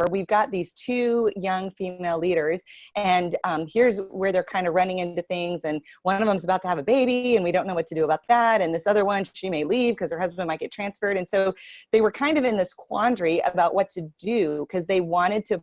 we've got these two young female leaders, and here's where they're kind of running into things, and one of them's about to have a baby, and we don't know what to do about that, and this other one, she may leave because her husband might get transferred. And so they were kind of in this quandary about what to do, because they wanted to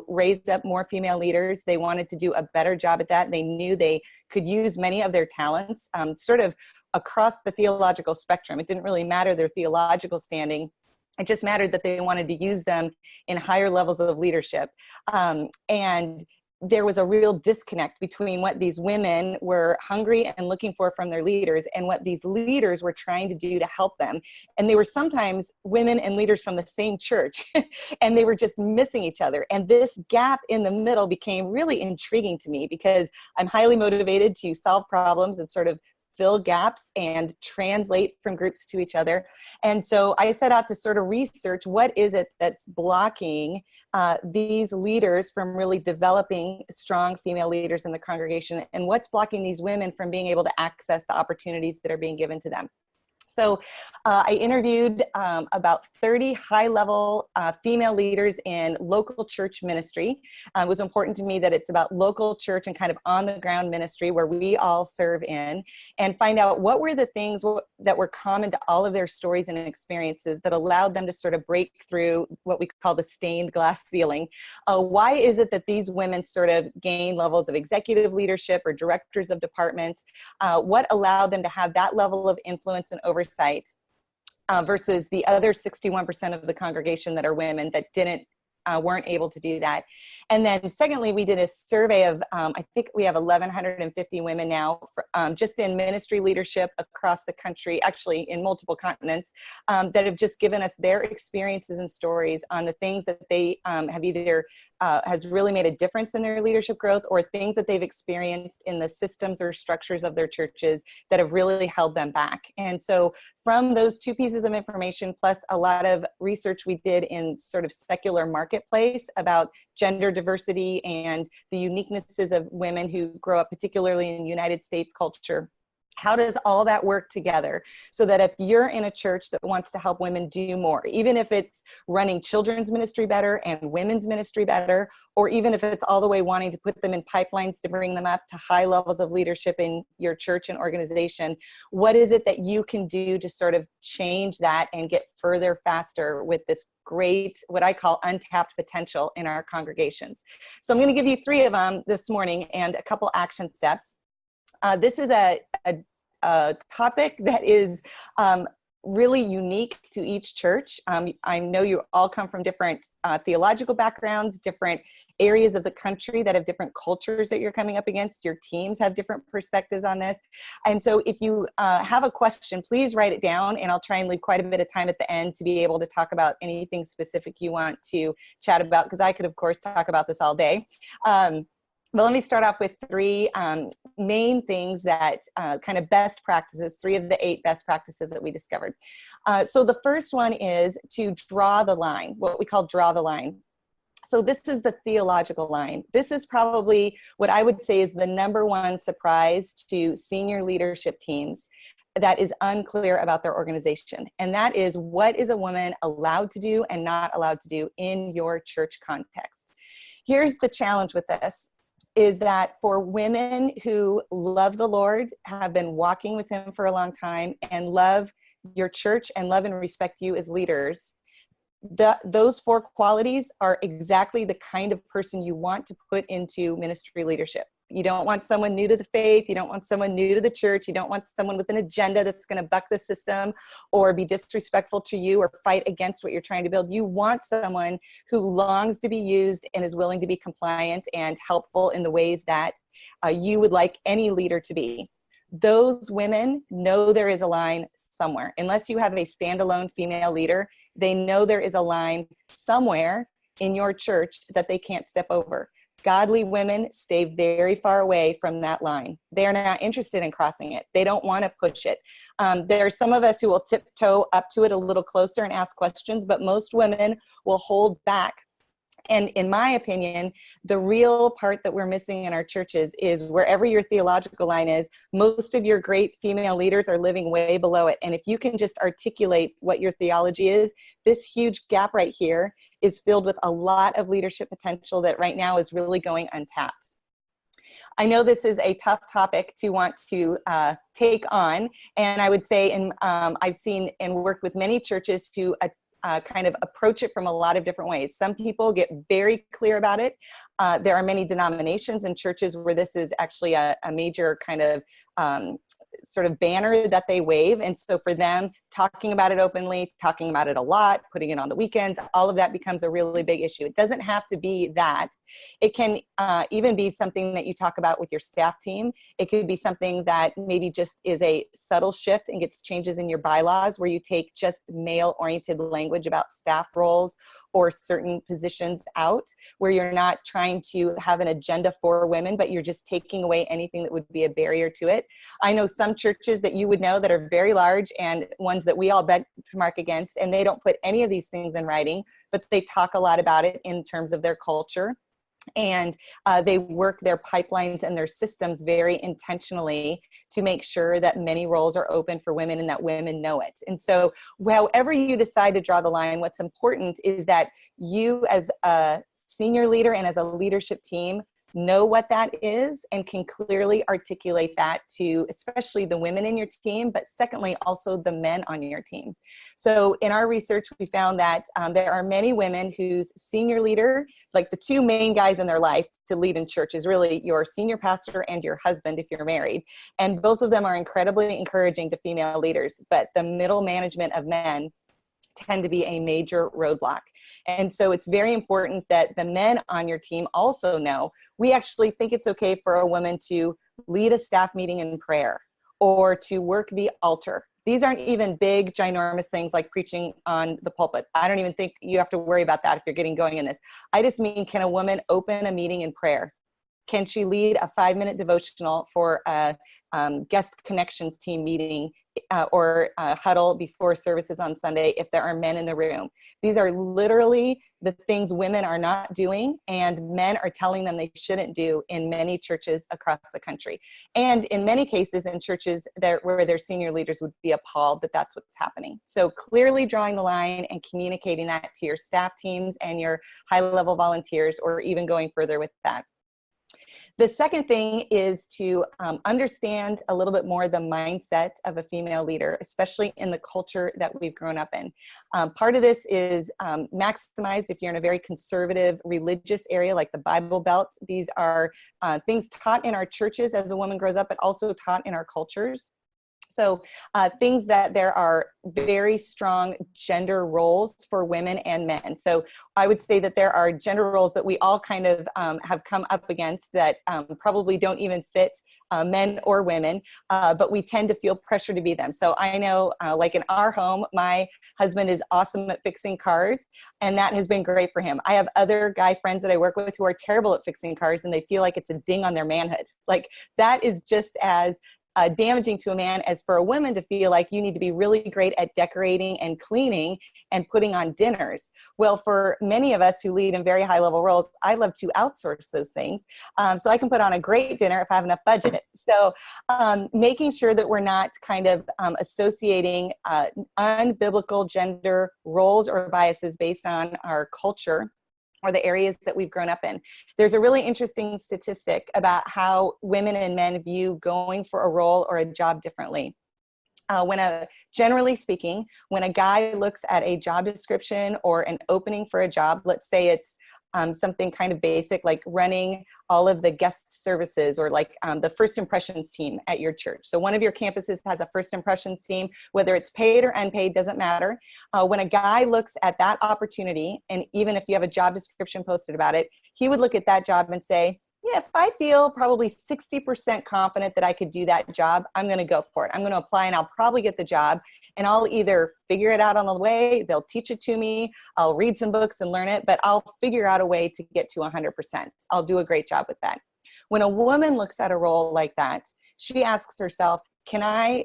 raise up more female leaders. They wanted to do a better job at that. They knew they could use many of their talents sort of across the theological spectrum. It didn't really matter their theological standing. It just mattered that they wanted to use them in higher levels of leadership. And there was a real disconnect between what these women were hungry and looking for from their leaders and what these leaders were trying to do to help them. And they were sometimes women and leaders from the same church, and they were just missing each other. And this gap in the middle became really intriguing to me, because I'm highly motivated to solve problems and sort of fill gaps and translate from groups to each other. And so I set out to sort of research, what is it that's blocking these leaders from really developing strong female leaders in the congregation, and what's blocking these women from being able to access the opportunities that are being given to them. So I interviewed about 30 high-level female leaders in local church ministry. It was important to me that it's about local church and kind of on-the-ground ministry where we all serve in, and find out what were the things that were common to all of their stories and experiences that allowed them to sort of break through what we call the stained glass ceiling. Why is it that these women sort of gain levels of executive leadership or directors of departments? What allowed them to have that level of influence and oversight versus the other 61% of the congregation that are women that weren't able to do that. And then secondly, we did a survey of, I think we have 1,150 women now, just in ministry leadership across the country, actually in multiple continents, that have just given us their experiences and stories on the things that they have either has really made a difference in their leadership growth, or things that they've experienced in the systems or structures of their churches that have really held them back. And so from those two pieces of information, plus a lot of research we did in sort of secular marketplace about gender diversity and the uniquenesses of women who grow up, particularly in United States culture, how does all that work together so that if you're in a church that wants to help women do more, even if it's running children's ministry better and women's ministry better, or even if it's all the way wanting to put them in pipelines to bring them up to high levels of leadership in your church and organization, what is it that you can do to sort of change that and get further faster with this great, what I call untapped potential in our congregations? So I'm going to give you 3 of them this morning and a couple action steps. This is a topic that is really unique to each church. I know you all come from different theological backgrounds, different areas of the country that have different cultures that you're coming up against. Your teams have different perspectives on this. And so if you have a question, please write it down, and I'll try and leave quite a bit of time at the end to be able to talk about anything specific you want to chat about, because I could, of course, talk about this all day. But let me start off with 3 main things that kind of best practices, 3 of the 8 best practices that we discovered. So the first one is to draw the line, what we call draw the line. So this is the theological line. This is probably what I would say is the #1 surprise to senior leadership teams that is unclear about their organization. And that is, what is a woman allowed to do and not allowed to do in your church context? Here's the challenge with this, is that for women who love the Lord, have been walking with him for a long time, and love your church and love and respect you as leaders, those 4 qualities are exactly the kind of person you want to put into ministry leadership. You don't want someone new to the faith. You don't want someone new to the church. You don't want someone with an agenda that's going to buck the system or be disrespectful to you or fight against what you're trying to build. You want someone who longs to be used and is willing to be compliant and helpful in the ways that you would like any leader to be. Those women know there is a line somewhere. Unless you have a standalone female leader, they know there is a line somewhere in your church that they can't step over. Godly women stay very far away from that line. They're not interested in crossing it. They don't want to push it. There are some of us who will tiptoe up to it a little closer and ask questions, but most women will hold back And in my opinion, the real part that we're missing in our churches is wherever your theological line is, most of your great female leaders are living way below it. And if you can just articulate what your theology is, this huge gap right here is filled with a lot of leadership potential that right now is really going untapped. I know this is a tough topic to want to take on, and I would say, and I've seen and worked with many churches who kind of approach it from a lot of different ways. Some people get very clear about it. There are many denominations and churches where this is actually a major kind of sort of banner that they wave. And so for them, talking about it openly, talking about it a lot, putting it on the weekends, all of that becomes a really big issue. It doesn't have to be that. It can even be something that you talk about with your staff team. It could be something that maybe just is a subtle shift and gets changes in your bylaws where you take just male-oriented language about staff roles or certain positions out, where you're not trying to have an agenda for women, but you're just taking away anything that would be a barrier to it. I know some churches that you would know that are very large and ones that we all benchmark against, and they don't put any of these things in writing, but they talk a lot about it in terms of their culture. And they work their pipelines and their systems very intentionally to make sure that many roles are open for women and that women know it. And so however you decide to draw the line, what's important is that you as a senior leader and as a leadership team know what that is and can clearly articulate that to especially the women in your team, but secondly, also the men on your team. So in our research, we found that there are many women whose senior leader, like the two main guys in their life to lead in church is really your senior pastor and your husband if you're married. And both of them are incredibly encouraging to female leaders, but the middle management of men tend to be a major roadblock. And so it's very important that the men on your team also know, we actually think it's okay for a woman to lead a staff meeting in prayer or to work the altar. These aren't even big, ginormous things like preaching on the pulpit. I don't even think you have to worry about that if you're getting going in this. I just mean, can a woman open a meeting in prayer? Can she lead a 5-minute devotional for a guest connections team meeting or huddle before services on Sunday if there are men in the room? These are literally the things women are not doing and men are telling them they shouldn't do in many churches across the country. And in many cases in churches where their senior leaders would be appalled that that's what's happening. So clearly drawing the line and communicating that to your staff teams and your high-level volunteers, or even going further with that. The second thing is to understand a little bit more the mindset of a female leader, especially in the culture that we've grown up in. Part of this is maximized if you're in a very conservative religious area like the Bible Belt. These are things taught in our churches as a woman grows up, but also taught in our cultures. So things that there are very strong gender roles for women and men. So I would say that there are gender roles that we all kind of have come up against that probably don't even fit men or women, but we tend to feel pressure to be them. So I know like in our home, my husband is awesome at fixing cars, and that has been great for him. I have other guy friends that I work with who are terrible at fixing cars, and they feel like it's a ding on their manhood. Like that is just as damaging to a man as for a woman to feel like you need to be really great at decorating and cleaning and putting on dinners. Well, for many of us who lead in very high level roles, I love to outsource those things. So I can put on a great dinner if I have enough budget. So making sure that we're not kind of associating unbiblical gender roles or biases based on our culture or the areas that we've grown up in. There's a really interesting statistic about how women and men view going for a role or a job differently. Generally speaking, when a guy looks at a job description or an opening for a job, let's say it's something kind of basic like running all of the guest services or like the first impressions team at your church. So one of your campuses has a first impressions team, whether it's paid or unpaid, doesn't matter. When a guy looks at that opportunity, and even if you have a job description posted about it, he would look at that job and say, yeah, if I feel probably 60% confident that I could do that job, I'm going to go for it. I'm going to apply and I'll probably get the job, and I'll either figure it out on the way, they'll teach it to me, I'll read some books and learn it, but I'll figure out a way to get to 100%. I'll do a great job with that. When a woman looks at a role like that, she asks herself, can I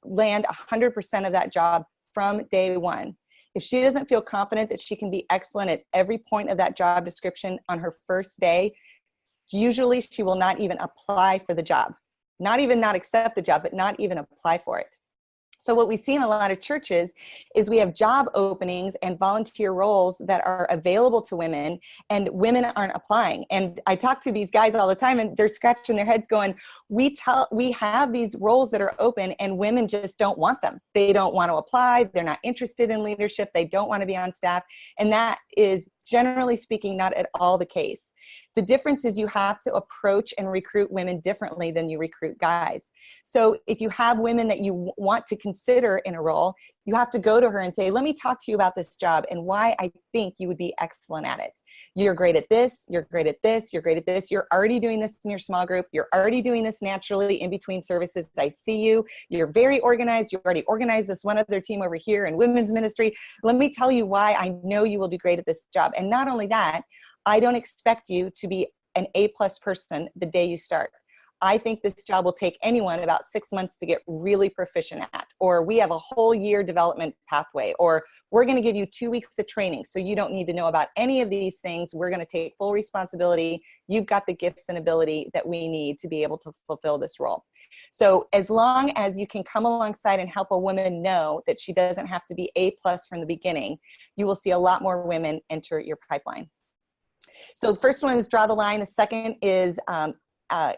land 100% of that job from day one? If she doesn't feel confident that she can be excellent at every point of that job description on her first day, usually she will not even apply for the job. Not even not accept the job, but not even apply for it. So what we see in a lot of churches is we have job openings and volunteer roles that are available to women, and women aren't applying. And I talk to these guys all the time, and they're scratching their heads going, we have these roles that are open and women just don't want them. They don't want to apply. They're not interested in leadership. They don't want to be on staff. And that is, generally speaking, not at all the case. The difference is you have to approach and recruit women differently than you recruit guys. So if you have women that you want to consider in a role, you have to go to her and say, let me talk to you about this job and why I think you would be excellent at it. You're great at this, you're great at this, you're great at this. You're already doing this in your small group. You're already doing this naturally in between services. I see you. You're very organized. You already organized this one other team over here in women's ministry. Let me tell you why I know you will do great at this job. And not only that, I don't expect you to be an A+ person the day you start. I think this job will take anyone about 6 months to get really proficient at, or we have a whole year development pathway, or we're going to give you 2 weeks of training. So you don't need to know about any of these things. We're going to take full responsibility. You've got the gifts and ability that we need to be able to fulfill this role. So as long as you can come alongside and help a woman know that she doesn't have to be A+ from the beginning, you will see a lot more women enter your pipeline. So the first one is draw the line. The second is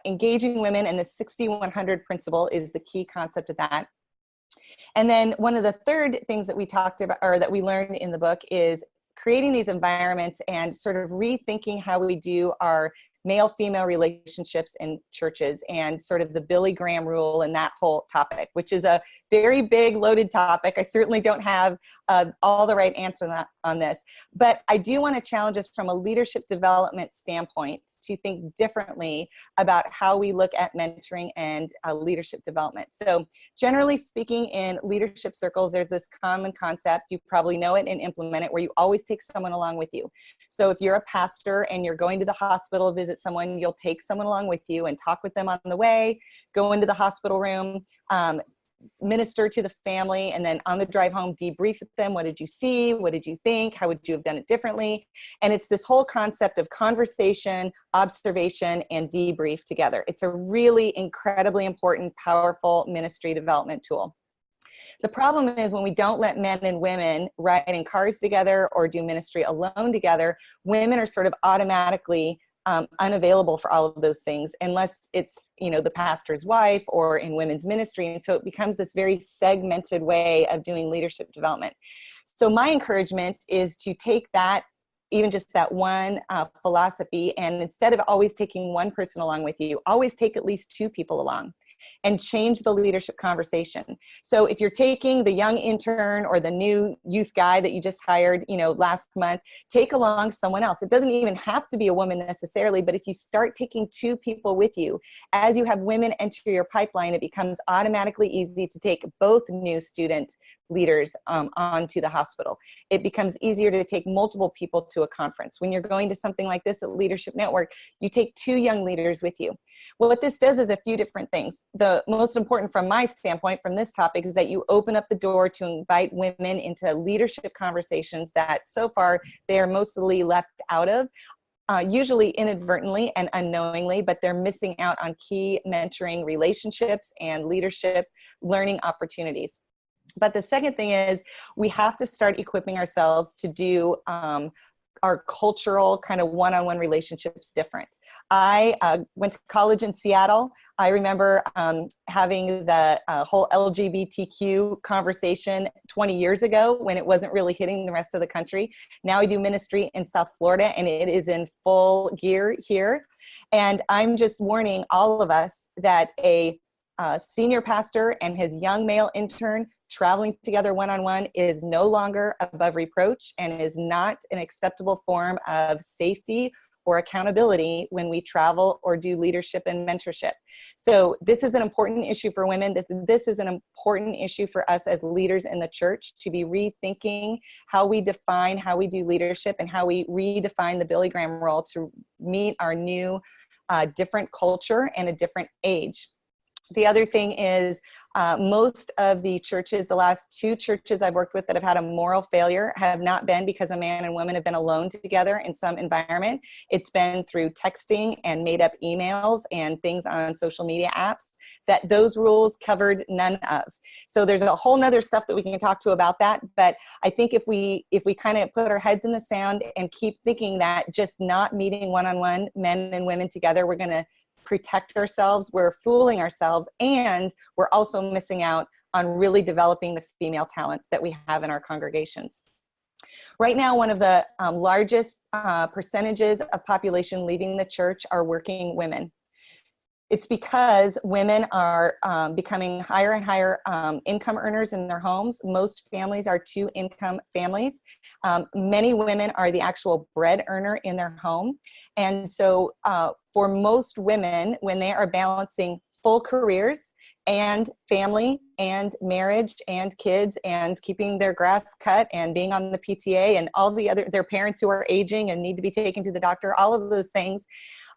engaging women, and the 60-100 principle is the key concept of that. And then one of the third things that we talked about, or that we learned in the book, is creating these environments and sort of rethinking how we do our male-female relationships in churches, and sort of the Billy Graham rule and that whole topic, which is a very big, loaded topic. I certainly don't have all the right answer on this, but I do want to challenge us from a leadership development standpoint to think differently about how we look at mentoring and leadership development. So generally speaking, in leadership circles, there's this common concept, you probably know it and implement it, where you always take someone along with you. So if you're a pastor and you're going to the hospital to visit someone, you'll take someone along with you and talk with them on the way, go into the hospital room, minister to the family, and then on the drive home, debrief with them. What did you see? What did you think? How would you have done it differently? And it's this whole concept of conversation, observation, and debrief together. It's a really incredibly important, powerful ministry development tool. The problem is when we don't let men and women ride in cars together or do ministry alone together, women are sort of automatically unavailable for all of those things, unless it's, you know, the pastor's wife or in women's ministry. And so it becomes this very segmented way of doing leadership development. So my encouragement is to take that, even just that one philosophy, and instead of always taking one person along with you, always take at least 2 people along, and change the leadership conversation. So if you're taking the young intern or the new youth guy that you just hired, you know, last month, take along someone else. It doesn't even have to be a woman necessarily, but if you start taking 2 people with you, as you have women enter your pipeline, it becomes automatically easy to take both new student leaders onto the hospital. It becomes easier to take multiple people to a conference. When you're going to something like this at Leadership Network, you take 2 young leaders with you. Well, what this does is a few different things. The most important from my standpoint from this topic is that you open up the door to invite women into leadership conversations that so far they are mostly left out of. Usually inadvertently and unknowingly, but they're missing out on key mentoring relationships and leadership learning opportunities. But the second thing is we have to start equipping ourselves to do our cultural kind of one-on-one relationships different. I went to college in Seattle. I remember having the whole LGBTQ conversation 20 years ago when it wasn't really hitting the rest of the country. Now I do ministry in South Florida, and it is in full gear here. And I'm just warning all of us that a senior pastor and his young male intern traveling together one-on-one is no longer above reproach and is not an acceptable form of safety or accountability when we travel or do leadership and mentorship. So this is an important issue for women. This is an important issue for us as leaders in the church to be rethinking how we define how we do leadership and how we redefine the Billy Graham role to meet our new different culture and a different age. The other thing is most of the churches, the last 2 churches I've worked with that have had a moral failure have not been because a man and woman have been alone together in some environment. It's been through texting and made up emails and things on social media apps that those rules covered none of. So there's a whole nother stuff that we can talk to about that. But I think if we kind of put our heads in the sand and keep thinking that just not meeting one-on-one men and women together, we're going to protect ourselves, we're fooling ourselves, and we're also missing out on really developing the female talent that we have in our congregations. Right now, one of the largest percentages of population leaving the church are working women. It's because women are becoming higher and higher income earners in their homes. Most families are 2-income families. Many women are the actual bread earner in their home. And so for most women, when they are balancing full careers and family and marriage and kids and keeping their grass cut and being on the PTA and all the other, their parents who are aging and need to be taken to the doctor, all of those things,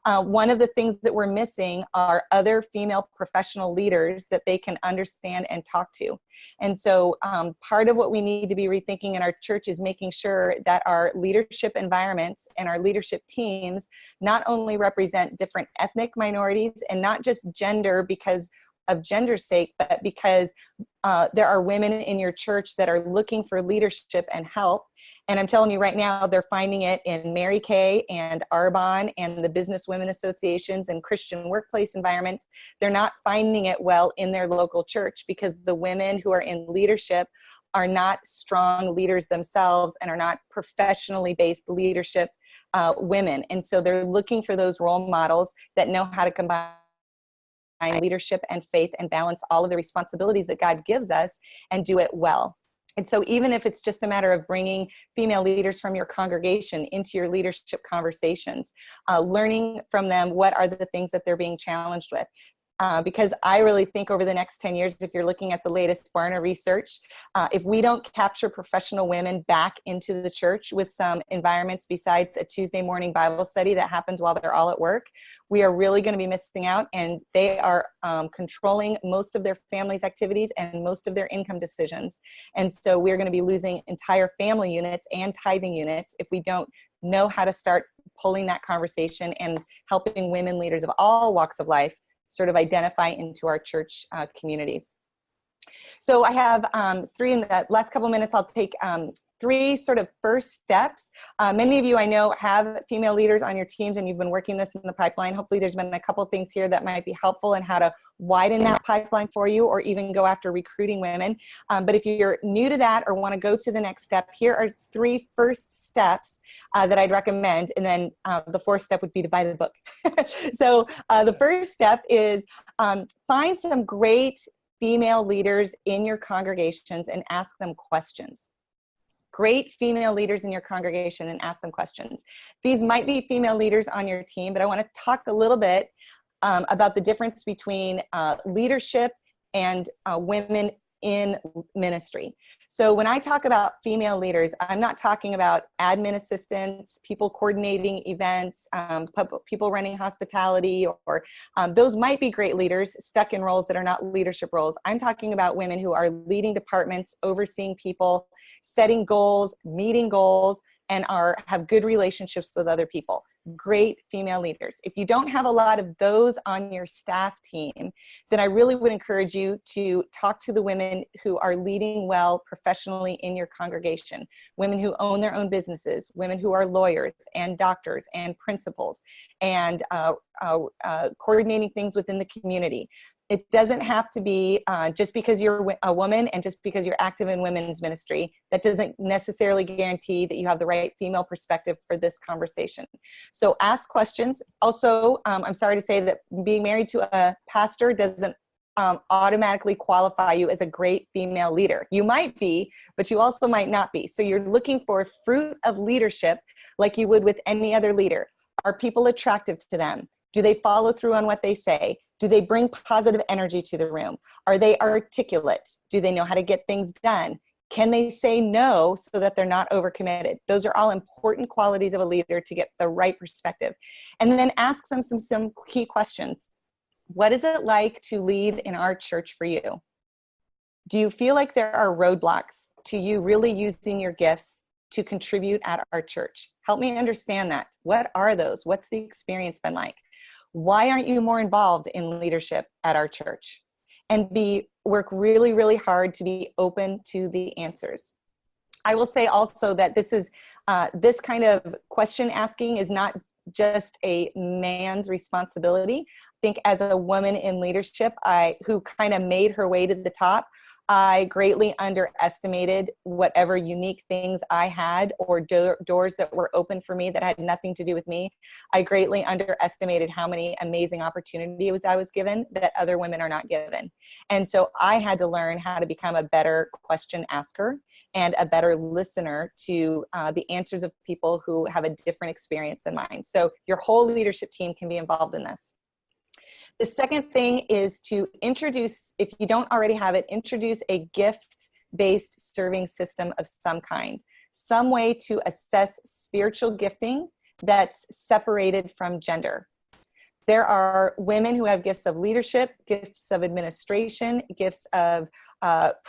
one of the things that we're missing are other female professional leaders that they can understand and talk to. And so part of what we need to be rethinking in our church is making sure that our leadership environments and our leadership teams not only represent different ethnic minorities and not just gender because of gender's sake, but because there are women in your church that are looking for leadership and help. And I'm telling you right now, they're finding it in Mary Kay and Arbonne and the business women associations and Christian workplace environments. They're not finding it well in their local church because the women who are in leadership are not strong leaders themselves and are not professionally based leadership women. And so they're looking for those role models that know how to combine leadership and faith and balance all of the responsibilities that God gives us and do it well. And so even if it's just a matter of bringing female leaders from your congregation into your leadership conversations, learning from them what are the things that they're being challenged with. Because I really think over the next 10 years, if you're looking at the latest Barna research, if we don't capture professional women back into the church with some environments besides a Tuesday morning Bible study that happens while they're all at work, we are really going to be missing out, and they are controlling most of their family's activities and most of their income decisions. And so we're going to be losing entire family units and tithing units if we don't know how to start pulling that conversation and helping women leaders of all walks of life sort of identify into our church communities. So I have 3 in the last couple minutes. I'll take 3 sort of first steps. Many of you I know have female leaders on your teams and you've been working this in the pipeline. Hopefully there's been a couple things here that might be helpful in how to widen that pipeline for you or even go after recruiting women. But if you're new to that or want to go to the next step, here are 3 first steps that I'd recommend. And then the 4th step would be to buy the book. So the first step is find some great female leaders in your congregations and ask them questions. Great female leaders in your congregation and ask them questions. These might be female leaders on your team, but I want to talk a little bit about the difference between leadership and women in ministry. So when I talk about female leaders, I'm not talking about admin assistants, people coordinating events, people running hospitality, or those might be great leaders stuck in roles that are not leadership roles. I'm talking about women who are leading departments, overseeing people, setting goals, meeting goals, and have good relationships with other people. Great female leaders. If you don't have a lot of those on your staff team, then I really would encourage you to talk to the women who are leading well professionally in your congregation, women who own their own businesses, women who are lawyers and doctors and principals and coordinating things within the community. It doesn't have to be just because you're a woman and just because you're active in women's ministry, that doesn't necessarily guarantee that you have the right female perspective for this conversation. So ask questions. Also, I'm sorry to say that being married to a pastor doesn't automatically qualify you as a great female leader. You might be, but you also might not be. So you're looking for fruit of leadership like you would with any other leader. Are people attractive to them? Do they follow through on what they say? Do they bring positive energy to the room? Are they articulate? Do they know how to get things done? Can they say no so that they're not overcommitted? Those are all important qualities of a leader to get the right perspective. And then ask them some key questions. What is it like to lead in our church for you? Do you feel like there are roadblocks to you really using your gifts to contribute at our church? Help me understand that. What are those? What's the experience been like? Why aren't you more involved in leadership at our church? And work really, really hard to be open to the answers. I will say also that this kind of question asking is not just a man's responsibility. I think as a woman in leadership, who kind of made her way to the top, I greatly underestimated whatever unique things I had or doors that were open for me that had nothing to do with me. I greatly underestimated how many amazing opportunities I was given that other women are not given. And so I had to learn how to become a better question asker and a better listener to the answers of people who have a different experience than mine. So your whole leadership team can be involved in this. The second thing is to introduce, if you don't already have it, introduce a gift-based serving system of some kind, some way to assess spiritual gifting that's separated from gender. There are women who have gifts of leadership, gifts of administration, gifts of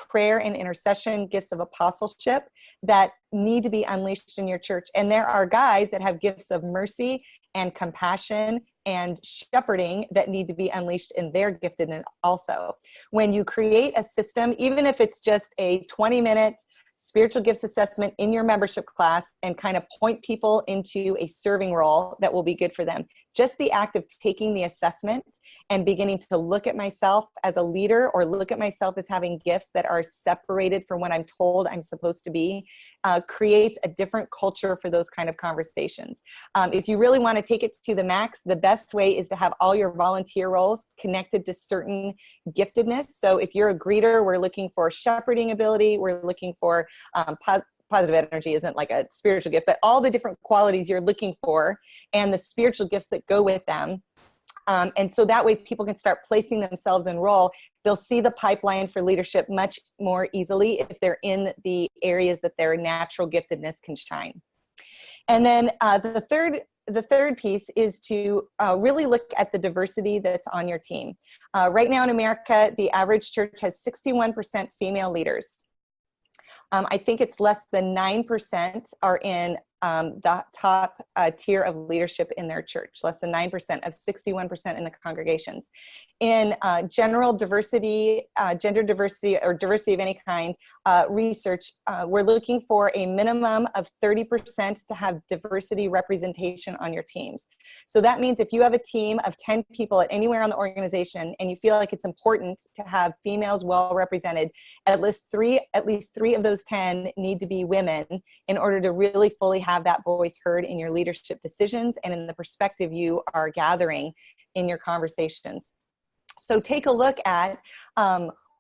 prayer and intercession, gifts of apostleship that need to be unleashed in your church. And there are guys that have gifts of mercy and compassion and shepherding that need to be unleashed in their giftedness also. When you create a system, even if it's just a 20-minute spiritual gifts assessment in your membership class and kind of point people into a serving role that will be good for them. Just the act of taking the assessment and beginning to look at myself as a leader or look at myself as having gifts that are separated from what I'm told I'm supposed to be creates a different culture for those kind of conversations. If you really want to take it to the max, the best way is to have all your volunteer roles connected to certain giftedness. So if you're a greeter, we're looking for shepherding ability, we're looking for positive energy isn't like a spiritual gift, but all the different qualities you're looking for and the spiritual gifts that go with them. And so that way people can start placing themselves in role. They'll see the pipeline for leadership much more easily if they're in the areas that their natural giftedness can shine. And then the third piece is to really look at the diversity that's on your team. Right now in America, the average church has 61% female leaders. I think it's less than 9% are in the top tier of leadership in their church, less than 9% of 61% in the congregations. In general diversity, gender diversity, or diversity of any kind research, we're looking for a minimum of 30% to have diversity representation on your teams. So that means if you have a team of 10 people at anywhere on the organization and you feel like it's important to have females well represented, at least three of those 10 need to be women in order to really fully have that voice heard in your leadership decisions and in the perspective you are gathering in your conversations. So take a look at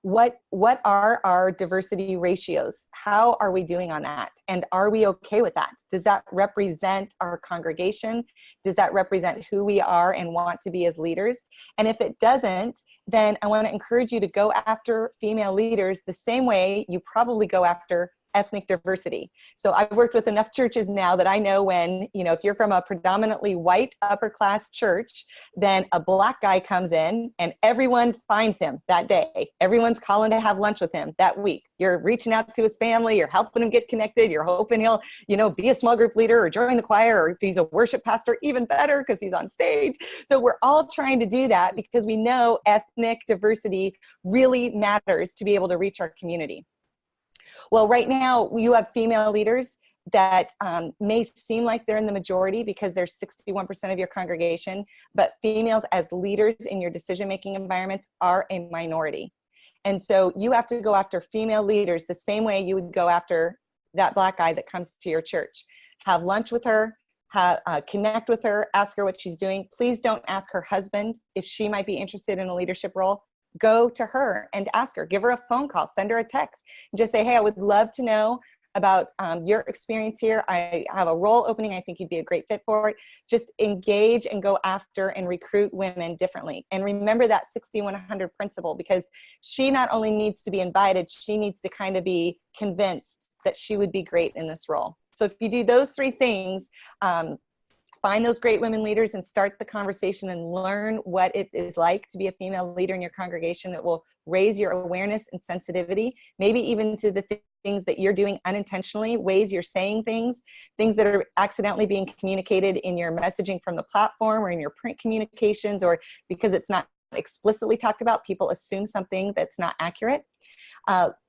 what are our diversity ratios? How are we doing on that? And are we okay with that? Does that represent our congregation? Does that represent who we are and want to be as leaders? And if it doesn't, then I want to encourage you to go after female leaders the same way you probably go after ethnic diversity. So I've worked with enough churches now that I know when, if you're from a predominantly white upper class church, then a black guy comes in and everyone finds him that day. Everyone's calling to have lunch with him that week. You're reaching out to his family, you're helping him get connected, you're hoping he'll, be a small group leader or join the choir, or if he's a worship pastor, even better because he's on stage. So we're all trying to do that because we know ethnic diversity really matters to be able to reach our community. Well, right now you have female leaders that may seem like they're in the majority because they're 61% of your congregation, but females as leaders in your decision-making environments are a minority. And so you have to go after female leaders the same way you would go after that black guy that comes to your church. Have lunch with her, connect with her, ask her what she's doing. Please don't ask her husband if she might be interested in a leadership role. Go to her and ask her, give her a phone call, send her a text, and just say, hey, I would love to know about your experience here. I have a role opening. I think you'd be a great fit for it. Just engage and go after and recruit women differently. And remember that 60-100 principle, because she not only needs to be invited, she needs to kind of be convinced that she would be great in this role. So if you do those three things, find those great women leaders and start the conversation and learn what it is like to be a female leader in your congregation. It will raise your awareness and sensitivity, maybe even to the things that you're doing unintentionally, ways you're saying things that are accidentally being communicated in your messaging from the platform or in your print communications, or because it's not explicitly talked about, people assume something that's not accurate.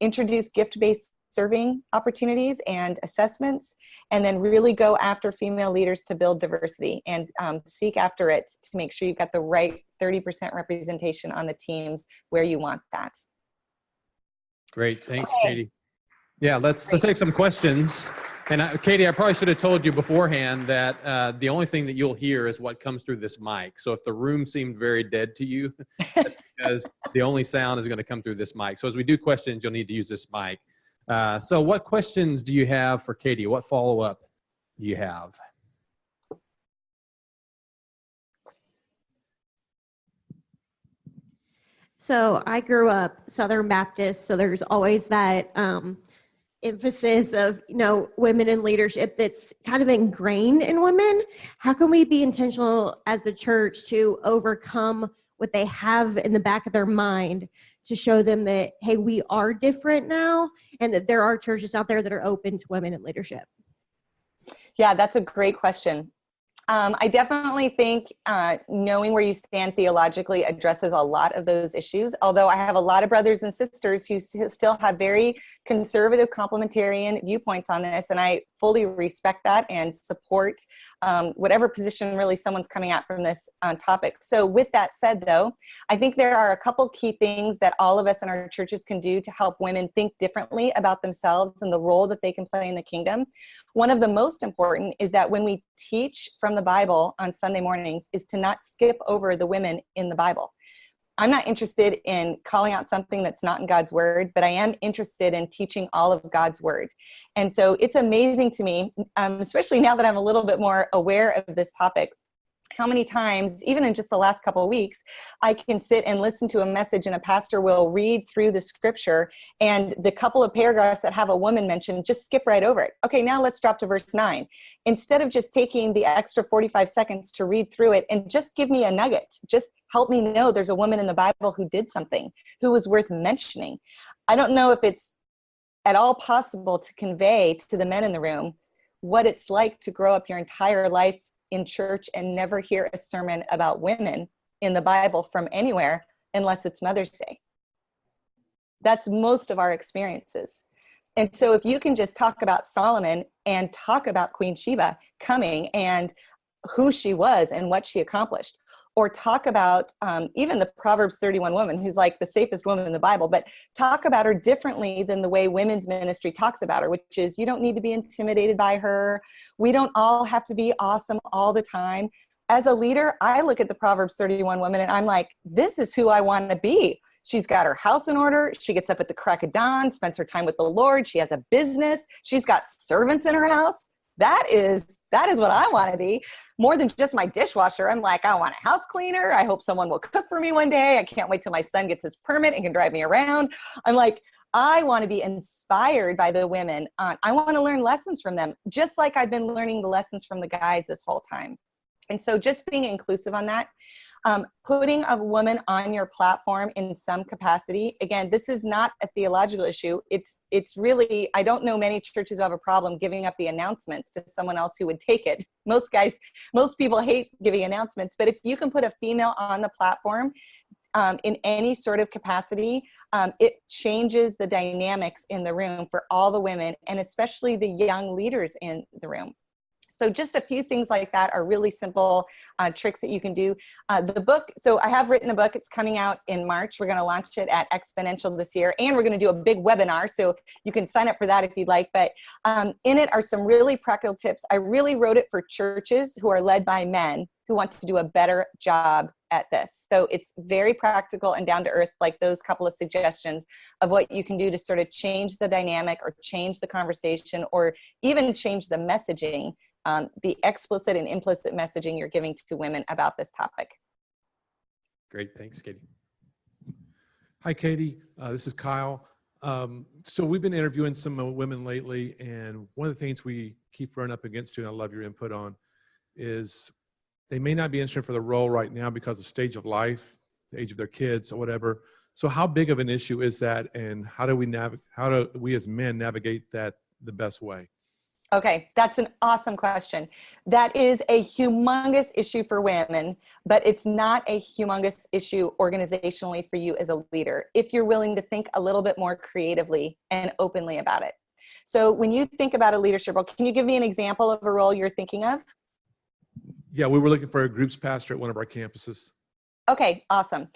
Introduce gift-based serving opportunities and assessments, and then really go after female leaders to build diversity and seek after it to make sure you've got the right 30% representation on the teams where you want that. Great, thanks, Katie. Yeah, let's take some questions. And Katie, I probably should have told you beforehand that the only thing that you'll hear is what comes through this mic. So if the room seemed very dead to you, that's because the only sound is going to come through this mic. So as we do questions, you'll need to use this mic. So what questions do you have for Katie? What follow-up do you have? So I grew up Southern Baptist, so there's always that emphasis of, women in leadership that's kind of ingrained in women. How can we be intentional as the church to overcome what they have in the back of their mind to show them that, hey, we are different now, and that there are churches out there that are open to women in leadership? Yeah, that's a great question. I definitely think knowing where you stand theologically addresses a lot of those issues, although I have a lot of brothers and sisters who still have very conservative complementarian viewpoints on this, and I fully respect that and support whatever position really someone's coming at from this topic. So with that said, though, I think there are a couple key things that all of us in our churches can do to help women think differently about themselves and the role that they can play in the kingdom. One of the most important is that when we teach from the Bible on Sunday mornings is to not skip over the women in the Bible. I'm not interested in calling out something that's not in God's word, but I am interested in teaching all of God's word. And so it's amazing to me, especially now that I'm a little bit more aware of this topic, how many times, even in just the last couple of weeks, I can sit and listen to a message and a pastor will read through the scripture and the couple of paragraphs that have a woman mentioned, just skip right over it. Okay, now let's drop to verse 9. Instead of just taking the extra 45 seconds to read through it and just give me a nugget, just help me know there's a woman in the Bible who did something, who was worth mentioning. I don't know if it's at all possible to convey to the men in the room what it's like to grow up your entire life in church and never hear a sermon about women in the Bible from anywhere unless it's Mother's Day. That's most of our experiences. And so if you can just talk about Solomon and talk about Queen Sheba coming and who she was and what she accomplished, or talk about even the Proverbs 31 woman, who's like the safest woman in the Bible, but talk about her differently than the way women's ministry talks about her, which is you don't need to be intimidated by her. We don't all have to be awesome all the time. As a leader, I look at the Proverbs 31 woman and I'm like, this is who I want to be. She's got her house in order. She gets up at the crack of dawn, spends her time with the Lord. She has a business. She's got servants in her house. That is what I want to be. More than just my dishwasher. I'm like, I want a house cleaner. I hope someone will cook for me one day. I can't wait till my son gets his permit and can drive me around. I'm like, I want to be inspired by the women. I want to learn lessons from them, just like I've been learning the lessons from the guys this whole time. And so just being inclusive on that. Putting a woman on your platform in some capacity. Again, this is not a theological issue. It's really, I don't know many churches who have a problem giving up the announcements to someone else who would take it. Most people hate giving announcements, but if you can put a female on the platform in any sort of capacity, it changes the dynamics in the room for all the women and especially the young leaders in the room. So just a few things like that are really simple tricks that you can do. The book, so I have written a book. It's coming out in March. We're going to launch it at Exponential this year, and we're going to do a big webinar, so you can sign up for that if you'd like. But in it are some really practical tips. I really wrote it for churches who are led by men who want to do a better job at this. So it's very practical and down to earth, like those couple of suggestions of what you can do to sort of change the dynamic or change the conversation or even change the messaging, the explicit and implicit messaging you're giving to women about this topic. Great, thanks, Katie. Hi, Katie. This is Kyle. So we've been interviewing some women lately, and one of the things we keep running up against, and I love your input on, is they may not be interested for the role right now because of stage of life, the age of their kids or whatever. So how big of an issue is that, and how do we as men navigate that the best way? Okay, that's an awesome question. That is a humongous issue for women, but it's not a humongous issue organizationally for you as a leader, if you're willing to think a little bit more creatively and openly about it. So when you think about a leadership role, can you give me an example of a role you're thinking of? Yeah, we were looking for a groups pastor at one of our campuses. Okay, awesome.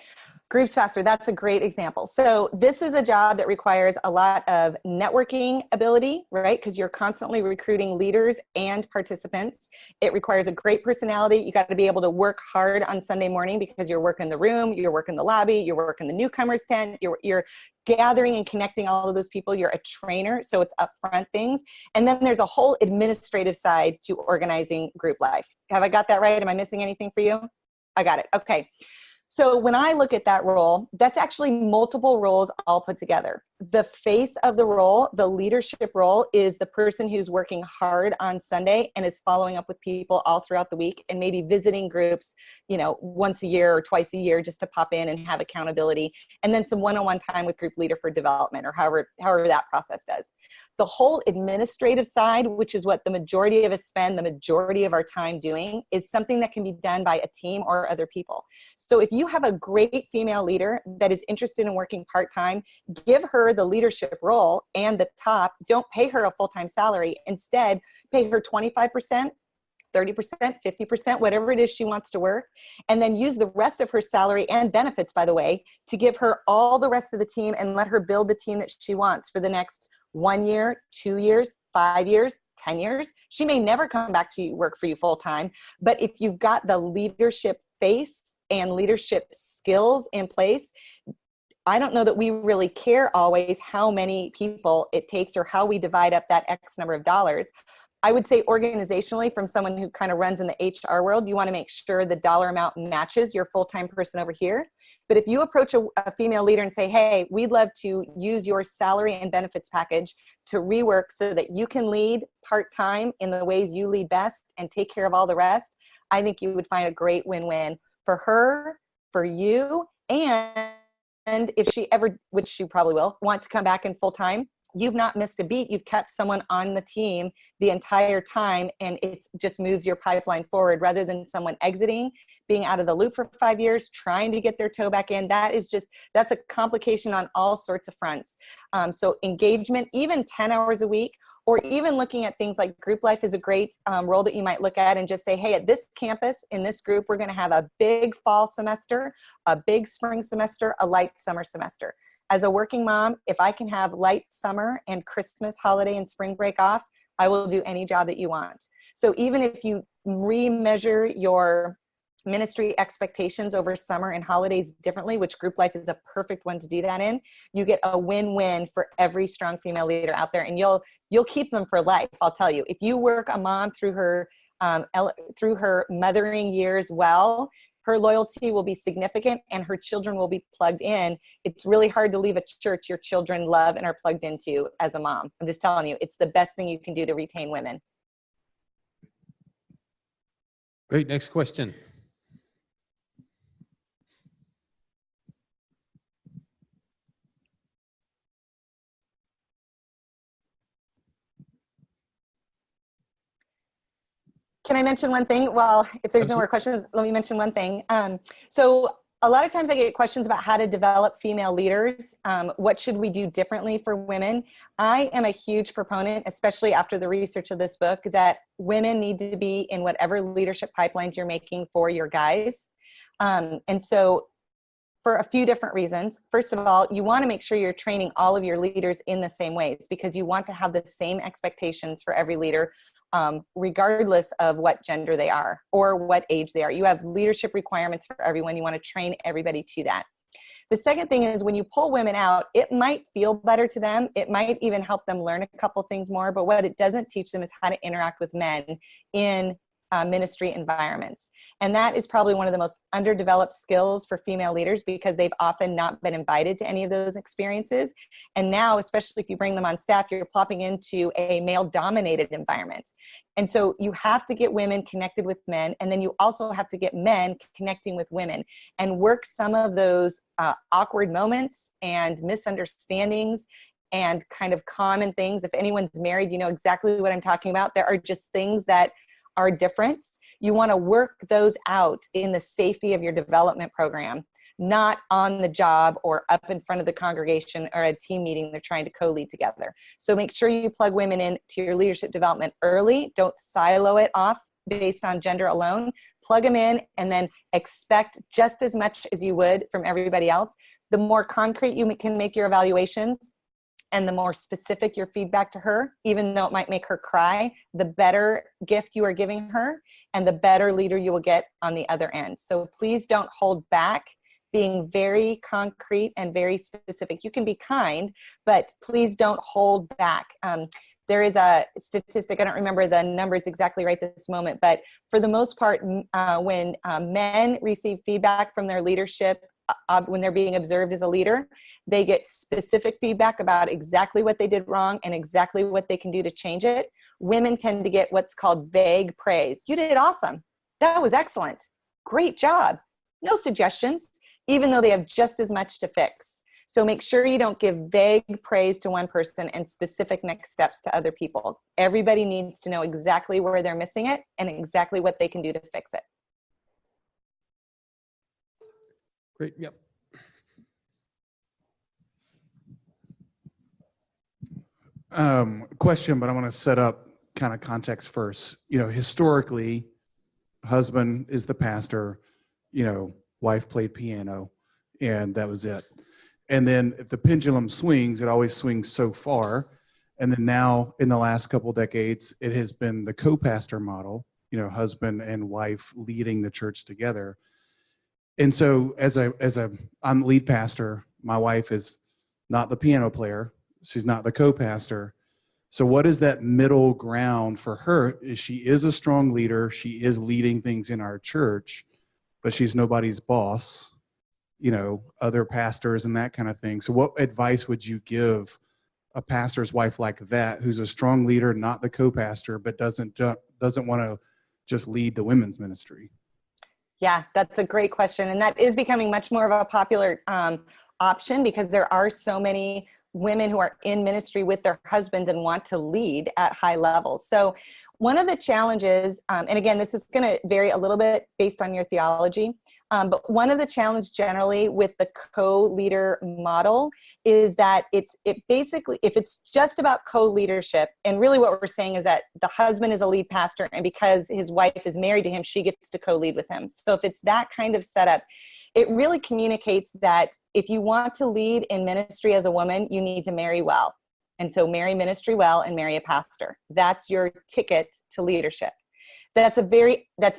Groups pastor, that's a great example. So this is a job that requires a lot of networking ability, right? Because you're constantly recruiting leaders and participants. It requires a great personality. You got to be able to work hard on Sunday morning because you're working the room, you're working the lobby, you're working the newcomers tent, you're gathering and connecting all of those people. You're a trainer, so it's upfront things. And then there's a whole administrative side to organizing group life. Have I got that right? Am I missing anything for you? I got it. Okay. So when I look at that role, that's actually multiple roles all put together. The face of the role, the leadership role, is the person who's working hard on Sunday and is following up with people all throughout the week and maybe visiting groups, once a year or twice a year just to pop in and have accountability. And then some one-on-one time with group leader for development, or however that process does. The whole administrative side, which is what the majority of us spend the majority of our time doing, is something that can be done by a team or other people. So if you have a great female leader that is interested in working part-time, give her the leadership role and the top. Don't pay her a full-time salary. Instead, pay her 25%, 30%, 50%, whatever it is she wants to work, and then use the rest of her salary and benefits, by the way, to give her all the rest of the team and let her build the team that she wants for the next 1 year, 2 years, 5 years, 10 years. She may never come back to work for you full-time, but if you've got the leadership face and leadership skills in place, I don't know that we really care always how many people it takes or how we divide up that X number of dollars. I would say organizationally, from someone who kind of runs in the HR world, you want to make sure the dollar amount matches your full-time person over here. But if you approach a female leader and say, hey, we'd love to use your salary and benefits package to rework so that you can lead part-time in the ways you lead best and take care of all the rest, I think you would find a great win-win for her, for you, and if she ever, which she probably will, want to come back in full-time, you've not missed a beat. You've kept someone on the team the entire time, and it just moves your pipeline forward rather than someone exiting, being out of the loop for 5 years, trying to get their toe back in. That's a complication on all sorts of fronts. So engagement, even 10 hours a week, or even looking at things like group life is a great role that you might look at and just say, hey, at this campus, in this group, we're going to have a big fall semester, a big spring semester, a light summer semester. As a working mom, if I can have light summer and Christmas, holiday, and spring break off, I will do any job that you want. So even if you remeasure your ministry expectations over summer and holidays differently, which group life is a perfect one to do that in, you get a win-win for every strong female leader out there, and you'll keep them for life. I'll tell you, if you work a mom through her mothering years well, her loyalty will be significant and her children will be plugged in. It's really hard to leave a church your children love and are plugged into as a mom. I'm just telling you, it's the best thing you can do to retain women. Great. Next question. Can I mention one thing? Well, if there's no more questions, let me mention one thing. So a lot of times I get questions about how to develop female leaders. What should we do differently for women? I am a huge proponent, especially after the research of this book, that women need to be in whatever leadership pipelines you're making for your guys. And so for a few different reasons. First of all, you want to make sure you're training all of your leaders in the same ways, because you want to have the same expectations for every leader, regardless of what gender they are or what age they are. You have leadership requirements for everyone. You want to train everybody to that. The second thing is, when you pull women out, it might feel better to them. It might even help them learn a couple things more, but what it doesn't teach them is how to interact with men in ministry environments. And that is probably one of the most underdeveloped skills for female leaders, because they've often not been invited to any of those experiences. And now, especially if you bring them on staff, you're plopping into a male-dominated environment. And so you have to get women connected with men, and then you also have to get men connecting with women, and work some of those awkward moments and misunderstandings and kind of common things. If anyone's married, you know exactly what I'm talking about. There are just things that are different. You want to work those out in the safety of your development program, not on the job or up in front of the congregation or a team meeting they're trying to co-lead together. So make sure you plug women into your leadership development early. Don't silo it off based on gender alone. Plug them in and then expect just as much as you would from everybody else. The more concrete you can make your evaluations, and the more specific your feedback to her, even though it might make her cry, the better gift you are giving her and the better leader you will get on the other end. So please don't hold back, being very concrete and very specific. You can be kind, but please don't hold back. There is a statistic, I don't remember the numbers exactly right this moment, but for the most part, when men receive feedback from their leadership, when they're being observed as a leader, they get specific feedback about exactly what they did wrong and exactly what they can do to change it. Women tend to get what's called vague praise. You did awesome. That was excellent. Great job. No suggestions, even though they have just as much to fix. So make sure you don't give vague praise to one person and specific next steps to other people. Everybody needs to know exactly where they're missing it and exactly what they can do to fix it. Great. Yep. Question, but I want to set up kind of context first. You know, historically, husband is the pastor, you know, wife played piano, and that was it. And then if the pendulum swings, it always swings so far. And then now in the last couple decades, it has been the co-pastor model, you know, husband and wife leading the church together. And so I'm lead pastor, my wife is not the piano player. She's not the co-pastor. So what is that middle ground for her? She is a strong leader. She is leading things in our church, but she's nobody's boss, you know, other pastors and that kind of thing. So what advice would you give a pastor's wife like that, who's a strong leader, not the co-pastor, but doesn't want to just lead the women's ministry? Yeah, that's a great question. And that is becoming much more of a popular option, because there are so many women who are in ministry with their husbands and want to lead at high levels. So one of the challenges, and again, this is going to vary a little bit based on your theology, but one of the challenges generally with the co-leader model is that it basically, if it's just about co-leadership, and really what we're saying is that the husband is a lead pastor, and because his wife is married to him, she gets to co-lead with him. So if it's that kind of setup, it really communicates that if you want to lead in ministry as a woman, you need to marry well. And so marry ministry well and marry a pastor. That's your ticket to leadership. That's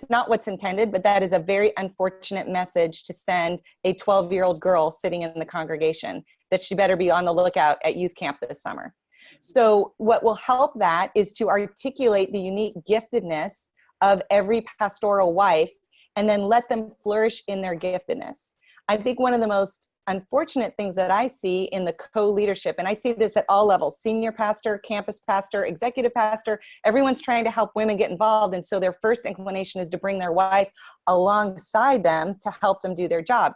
not what's intended, but that is a very unfortunate message to send a 12-year-old girl sitting in the congregation, that she better be on the lookout at youth camp this summer. So what will help that is to articulate the unique giftedness of every pastoral wife and then let them flourish in their giftedness. I think one of the most unfortunate things that I see in the co-leadership, and I see this at all levels, senior pastor, campus pastor, executive pastor, everyone's trying to help women get involved. And so their first inclination is to bring their wife alongside them to help them do their job.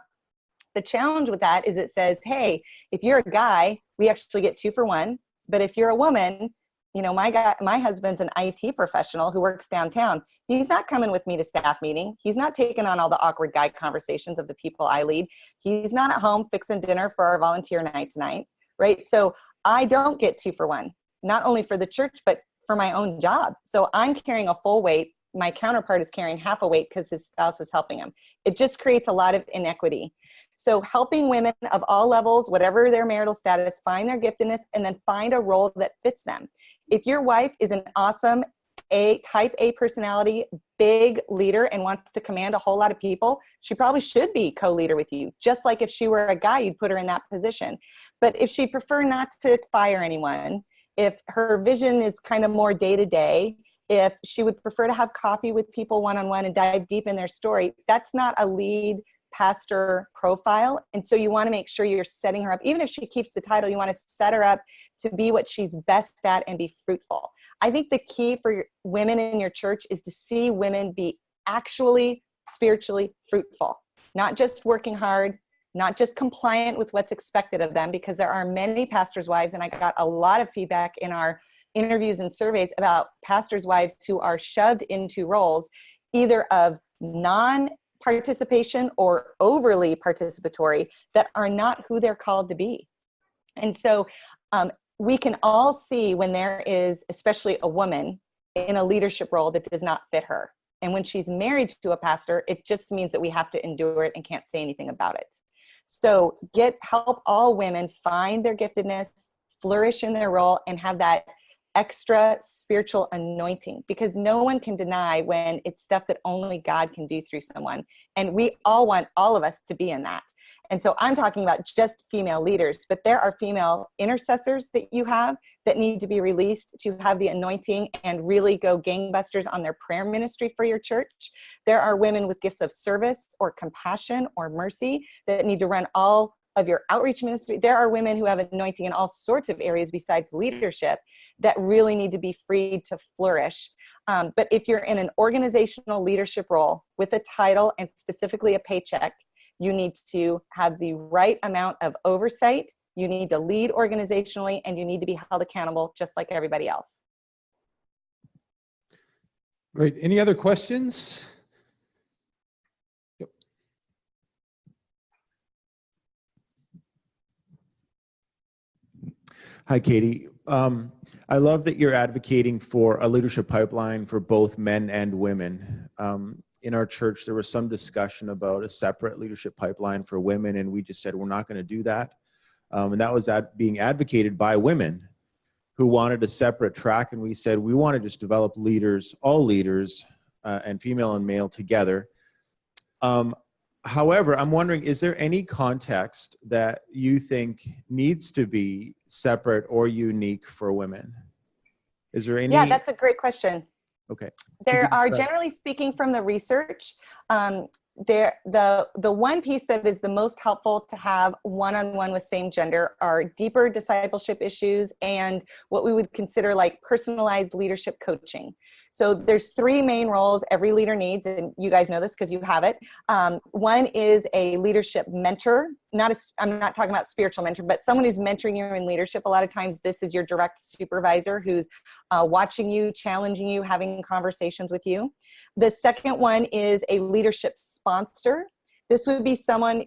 The challenge with that is it says, hey, if you're a guy, we actually get 2 for 1. But if you're a woman, you know, my husband's an IT professional who works downtown. He's not coming with me to staff meeting. He's not taking on all the awkward guy conversations of the people I lead. He's not at home fixing dinner for our volunteer night tonight, right? So I don't get 2 for 1, not only for the church, but for my own job. So I'm carrying a full weight. My counterpart is carrying half a weight because his spouse is helping him. It just creates a lot of inequity. So helping women of all levels, whatever their marital status, find their giftedness and then find a role that fits them. If your wife is an awesome type A personality, big leader, and wants to command a whole lot of people, she probably should be co-leader with you. Just like if she were a guy, you'd put her in that position. But if she prefer not to fire anyone, if her vision is kind of more day to day, if she would prefer to have coffee with people one-on-one and dive deep in their story, that's not a lead pastor profile. And so you want to make sure you're setting her up. Even if she keeps the title, you want to set her up to be what she's best at and be fruitful. I think the key for women in your church is to see women be actually spiritually fruitful, not just working hard, not just compliant with what's expected of them, because there are many pastors' wives, and I got a lot of feedback in our interviews and surveys about pastors' wives who are shoved into roles either of non-participation or overly participatory that are not who they're called to be. And so we can all see when there is, especially a woman, in a leadership role that does not fit her. And when she's married to a pastor, it just means that we have to endure it and can't say anything about it. So help all women find their giftedness, flourish in their role, and have that extra spiritual anointing, because no one can deny when it's stuff that only God can do through someone. And we all want all of us to be in that. And so I'm talking about just female leaders, but there are female intercessors that you have that need to be released to have the anointing and really go gangbusters on their prayer ministry for your church. There are women with gifts of service or compassion or mercy that need to run all of your outreach ministry. There are women who have anointing in all sorts of areas besides leadership that really need to be freed to flourish. But if you're in an organizational leadership role with a title and specifically a paycheck, you need to have the right amount of oversight. You need to lead organizationally, and you need to be held accountable just like everybody else. Great. Any other questions? Yep. Hi, Katie. I love that you're advocating for a leadership pipeline for both men and women. In our church, there was some discussion about a separate leadership pipeline for women, and we just said we're not going to do that. And that was being advocated by women who wanted a separate track, and we said we want to just develop leaders, all leaders, and female and male together. However, I'm wondering, is there any context that you think needs to be separate or unique for women? Is there any? Yeah, that's a great question. Okay. There are, generally speaking, from the research, the one piece that is the most helpful to have one-on-one with same gender are deeper discipleship issues and what we would consider like personalized leadership coaching. So there's three main roles every leader needs, and you guys know this because you have it. One is a leadership mentor. I'm not talking about spiritual mentor, but someone who's mentoring you in leadership. A lot of times this is your direct supervisor who's watching you, challenging you, having conversations with you. The second one is a leadership sponsor. This would be someone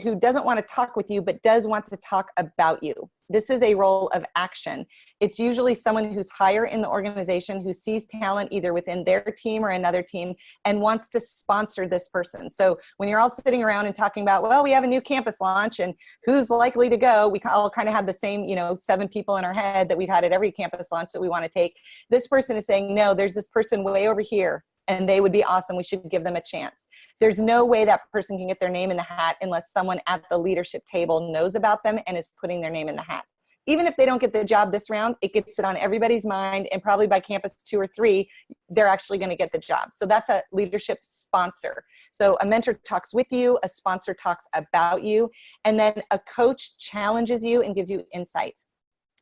who doesn't want to talk with you, but does want to talk about you. This is a role of action. It's usually someone who's higher in the organization who sees talent either within their team or another team and wants to sponsor this person. So when you're all sitting around and talking about, well, we have a new campus launch and who's likely to go, we all kind of have the same, 7 people in our head that we've had at every campus launch that we want to take. This person is saying, no, there's this person way over here, and they would be awesome. We should give them a chance. There's no way that person can get their name in the hat unless someone at the leadership table knows about them and is putting their name in the hat. Even if they don't get the job this round, it gets it on everybody's mind, and probably by campus 2 or 3, they're actually going to get the job. So that's a leadership sponsor. So a mentor talks with you, a sponsor talks about you, and then a coach challenges you and gives you insight.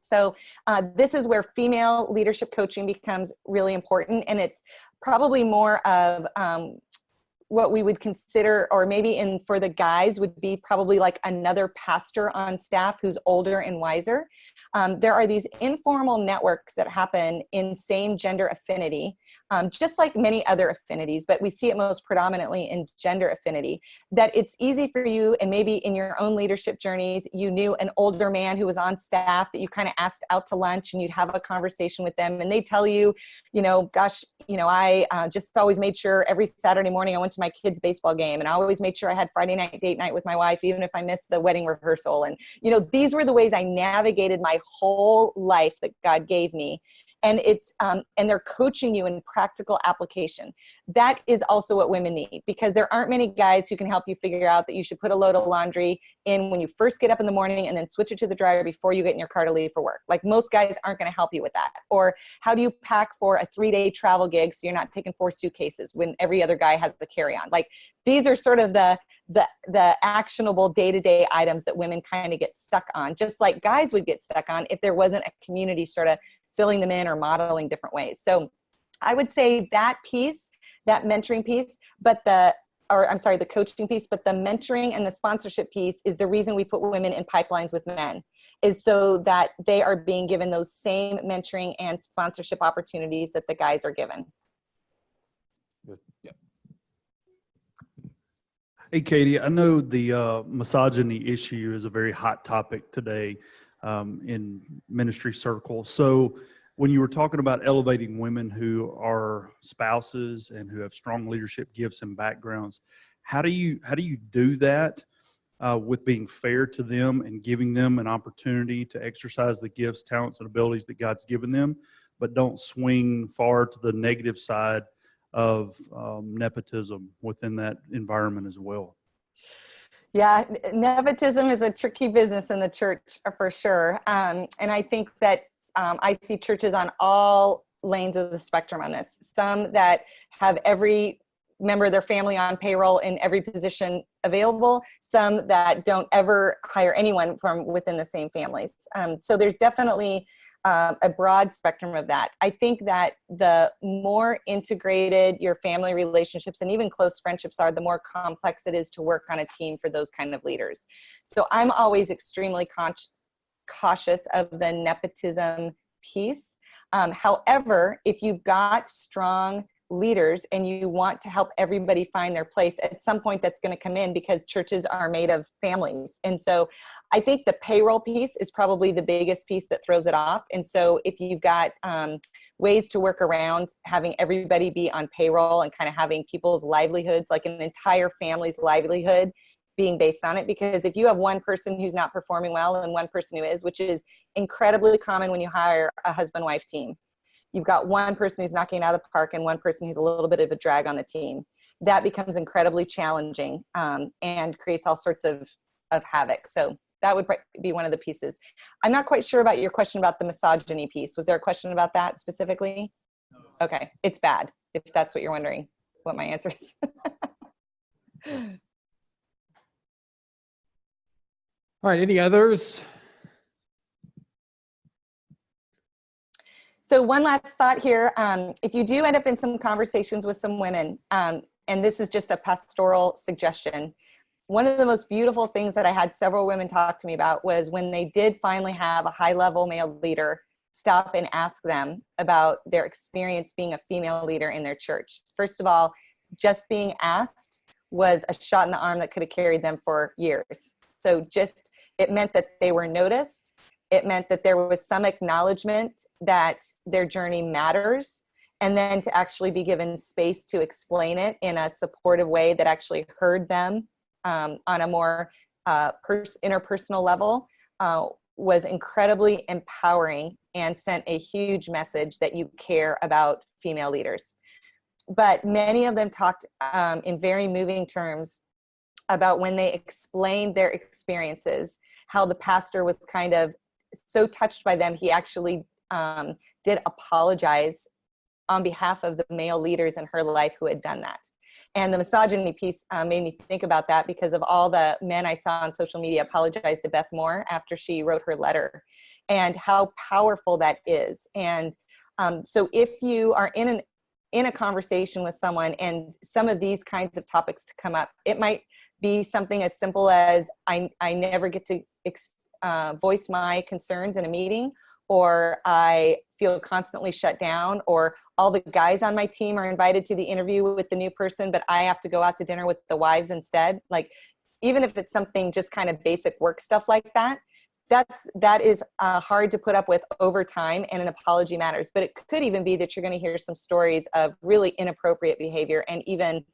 So this is where female leadership coaching becomes really important, and it's probably more of what we would consider, or maybe for the guys would be probably like another pastor on staff who's older and wiser. There are these informal networks that happen in same gender affinity, just like many other affinities, but we see it most predominantly in gender affinity, that it's easy for you, and maybe in your own leadership journeys, you knew an older man who was on staff that you kind of asked out to lunch, and you'd have a conversation with them, and they tell you, gosh, I just always made sure every Saturday morning I went to my kids' baseball game, and I always made sure I had Friday night date night with my wife, even if I missed the wedding rehearsal. And, these were the ways I navigated my whole life that God gave me. and and they're coaching you in practical application. That is also what women need, because there aren't many guys who can help you figure out that you should put a load of laundry in when you first get up in the morning and then switch it to the dryer before you get in your car to leave for work. Like, most guys aren't going to help you with that. Or how do you pack for a 3-day travel gig so you're not taking 4 suitcases when every other guy has the carry-on? Like, these are sort of the actionable day-to-day items that women kind of get stuck on, just like guys would get stuck on if there wasn't a community sort of filling them in or modeling different ways. So I would say that piece, that mentoring piece, the coaching piece, but the mentoring and the sponsorship piece is the reason we put women in pipelines with men, is so that they are being given those same mentoring and sponsorship opportunities that the guys are given. Yeah. Hey, Katie, I know the misogyny issue is a very hot topic today in ministry circles. So when you were talking about elevating women who are spouses and who have strong leadership gifts and backgrounds, how do you do that with being fair to them and giving them an opportunity to exercise the gifts, talents, and abilities that God's given them, but don't swing far to the negative side of nepotism within that environment as well? Yeah, nepotism is a tricky business in the church for sure. And I think that I see churches on all lanes of the spectrum on this. Some that have every member of their family on payroll in every position available, some that don't ever hire anyone from within the same families. So there's definitely a broad spectrum of that. I think that the more integrated your family relationships and even close friendships are, the more complex it is to work on a team for those kind of leaders. So I'm always extremely cautious of the nepotism piece. However, if you've got strong leaders and you want to help everybody find their place, at some point that's going to come in, because churches are made of families. And so I think the payroll piece is probably the biggest piece that throws it off. And so if you've got ways to work around having everybody be on payroll and kind of having people's livelihoods, like an entire family's livelihood being based on it, because if you have one person who's not performing well and one person who is, which is incredibly common when you hire a husband-wife team, you've got one person who's knocking it out of the park and one person who's a little bit of a drag on the team. That becomes incredibly challenging and creates all sorts of havoc. So that would be one of the pieces. I'm not quite sure about your question about the misogyny piece. Was there a question about that specifically? No. Okay, it's bad, if that's what you're wondering, what my answer is. All right, any others? So one last thought here. If you do end up in some conversations with some women, and this is just a pastoral suggestion, one of the most beautiful things that I had several women talk to me about was when they did finally have a high-level male leader stop and ask them about their experience being a female leader in their church. First of all, just being asked was a shot in the arm that could have carried them for years. So just, it meant that they were noticed. It meant that there was some acknowledgement that their journey matters, and then to actually be given space to explain it in a supportive way that actually heard them on a more interpersonal level was incredibly empowering and sent a huge message that you care about female leaders. But many of them talked in very moving terms about when they explained their experiences, how the pastor was kind of so touched by them, he actually did apologize on behalf of the male leaders in her life who had done that. And the misogyny piece made me think about that, because of all the men I saw on social media apologize to Beth Moore after she wrote her letter, and how powerful that is. And so if you are in a conversation with someone and some of these kinds of topics to come up, it might be something as simple as I never get to voice my concerns in a meeting, or I feel constantly shut down, or all the guys on my team are invited to the interview with the new person, but I have to go out to dinner with the wives instead. Like, even if it's something just kind of basic work stuff like that, that is hard to put up with over time, and an apology matters. But it could even be that you're going to hear some stories of really inappropriate behavior and even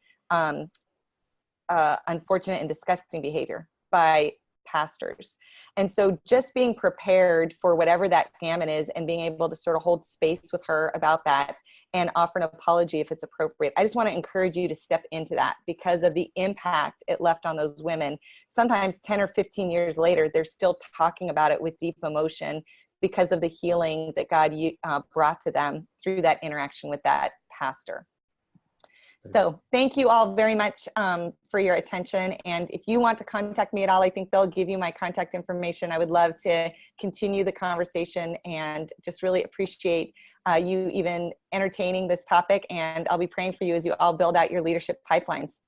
unfortunate and disgusting behavior by pastors. And so just being prepared for whatever that gamut is and being able to sort of hold space with her about that and offer an apology if it's appropriate. I just want to encourage you to step into that because of the impact it left on those women. Sometimes 10 or 15 years later, they're still talking about it with deep emotion because of the healing that God brought to them through that interaction with that pastor. So thank you all very much for your attention. And if you want to contact me at all, I think they'll give you my contact information. I would love to continue the conversation and just really appreciate you even entertaining this topic. And I'll be praying for you as you all build out your leadership pipelines.